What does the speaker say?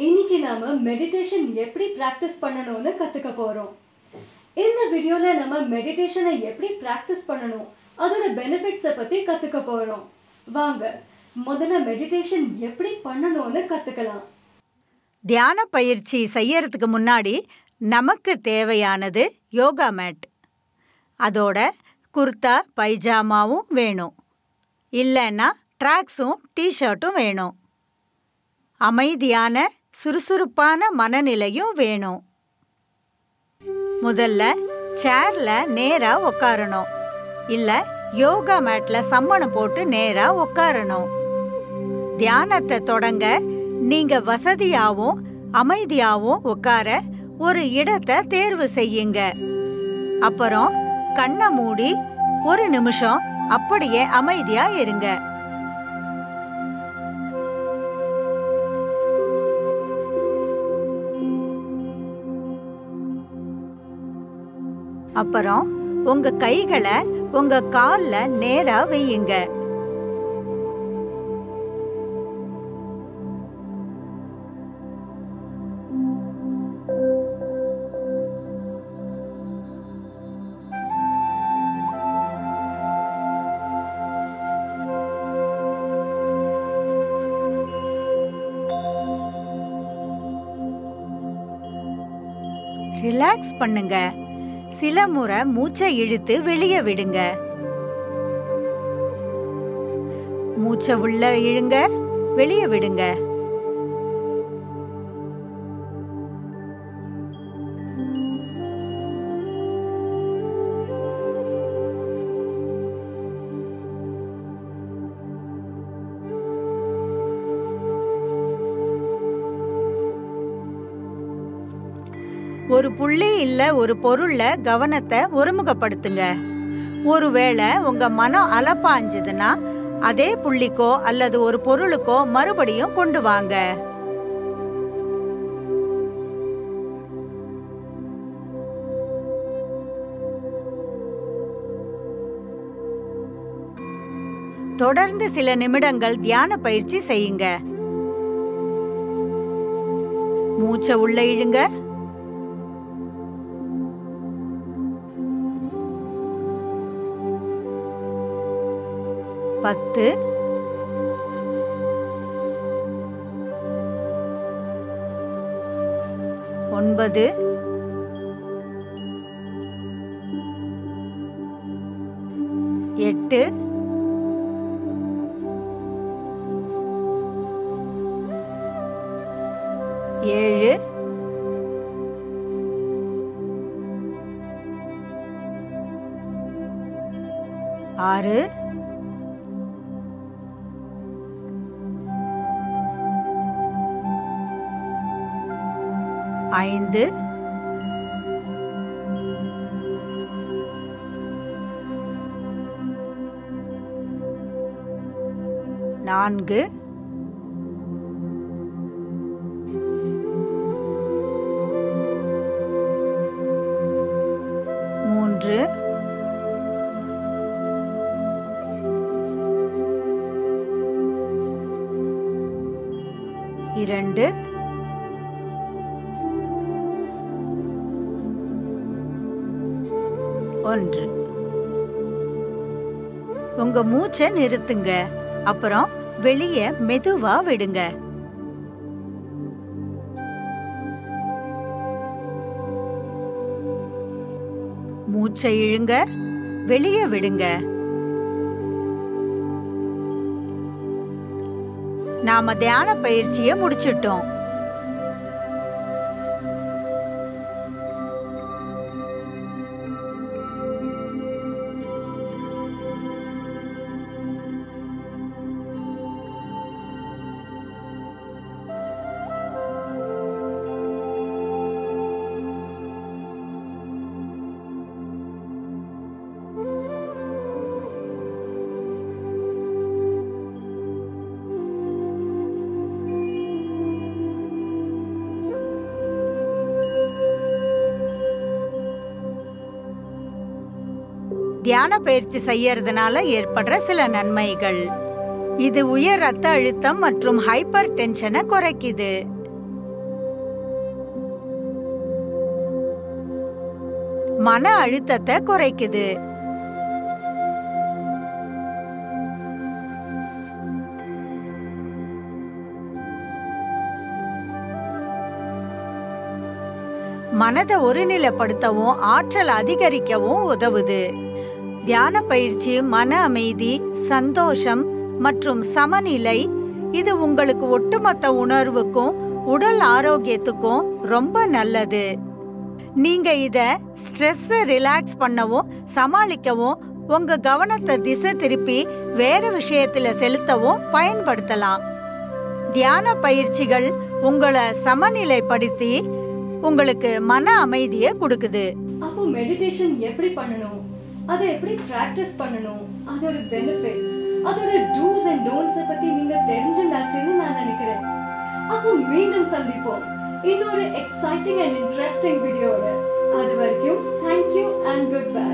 இன்னைக்கு நாம மெடிடேஷன் எப்படி பிராக்டிஸ் பண்ணணும்னு கத்துக்க போறோம். இந்த வீடியோல நம்ம மெடிடேஷனை எப்படி பிராக்டிஸ் பண்ணணும், அதோட பெனிஃபிட்ஸை பத்தி கத்துக்க போறோம். வாங்க முதல்ல மெடிடேஷன் எப்படி பண்ணணும்னு கத்துக்கலாம். தியான பயிற்சி செய்யறதுக்கு முன்னாடி நமக்கு தேவையானது யோகா மேட். அதோட குர்தா பைஜாமாவும் வேணும். இல்லைன்னா ட்ராக்ஸும் டிஷர்ட்டும் வேணும். அமைதியான சுறுசுறுப்பான மனநிலையும் வேணும். முதல்ல சேர்ல நேரா உட்காரணும். இல்ல யோகா மேட்ல சம்மணம் போட்டு நேரா உட்காரணும். தியானத்தை தொடங்க நீங்க வசதியாவும் அமைதியாவும் உட்கார ஒரு இடத்தை தேர்வு செய்யுங்க. அப்புறம் கண்ணை மூடி ஒரு நிமிஷம் அப்படியே அமைதியா இருங்க. அப்புறம் உங்க கைகளை உங்க கால்ல நேரா வையுங்க. ரிலாக்ஸ் பண்ணுங்க. சில முறை மூச்சை இழுத்து வெளியே விடுங்க. மூச்சை உள்ள இழுங்க, வெளியே விடுங்க. ஒரு புள்ளி இல்ல ஒரு பொருள்ல கவனத்தை ஒருமுகப்படுத்துங்க. ஒருவேளை உங்க மனம் அலப்பாஞ்சதுன்னா அதே புள்ளிக்கோ அல்லது ஒரு பொருளுக்கோ மறுபடியும் கொண்டு வாங்க. தொடர்ந்து சில நிமிடங்கள் தியான பயிற்சி செய்யுங்க. மூச்சை உள்ள இழுங்க, 10 9 8 7 6 5 4 3 2 1. உங்க மூச்சை நிறுத்துங்க. அப்புறம் வெளியே மெதுவா விடுங்க. மூச்சை இழுங்க, வெளியே விடுங்க. நாம தியான பயிற்சியை முடிச்சிட்டோம். தியான பயிற்சி செய்யறதுனால ஏற்படுற சில நன்மைகள். இது உயர் ரத்த அழுத்தம் மற்றும் ஹைப்பர் டென்ஷனை குறைக்குது. மன அழுத்தத்தை குறைக்குது. மனதை ஒருநிலைப்படுத்தவும் ஆற்றல் அதிகரிக்கவும் உதவுது. தியான பயிற்சி மன அமைதி, சந்தோஷம் மற்றும் சமநிலை, இது உங்களுக்கு ஒட்டுமொத்த உணர்வுக்கும் உடல் ஆரோக்கியத்துக்கும் ரொம்ப நல்லது. நீங்க இத ஸ்ட்ரெஸ் ரிலாக்ஸ் பண்ணவும் சமாளிக்கவும், உங்க கவனத்தை திசை திருப்பி வேற விஷயத்துல செலுத்தவும் பயன்படுத்தலாம். தியான பயிற்சிகள் உங்களை சமநிலைப்படுத்தி உங்களுக்கு மன அமைதியை கொடுக்குது. அப்போ மெடிடேஷன் எப்படி பண்ணணும், அதை எப்படி பிராக்டிஸ் பண்ணணும், அதோட பெனிஃபிட்ஸ், அதோட டூஸ் அண்ட் டோன்ட்ஸ் பத்தி நீங்க தெரிஞ்சுட்டாச்சுன்னு நான் நினைக்கிறேன். அப்போ மீண்டும் சந்திப்போம் இன்னொரு எக்ஸைட்டிங் அண்ட் இன்ட்ரெஸ்டிங் வீடியோட. அது வரைக்கும் தேங்க்யூ அண்ட் குட் பை.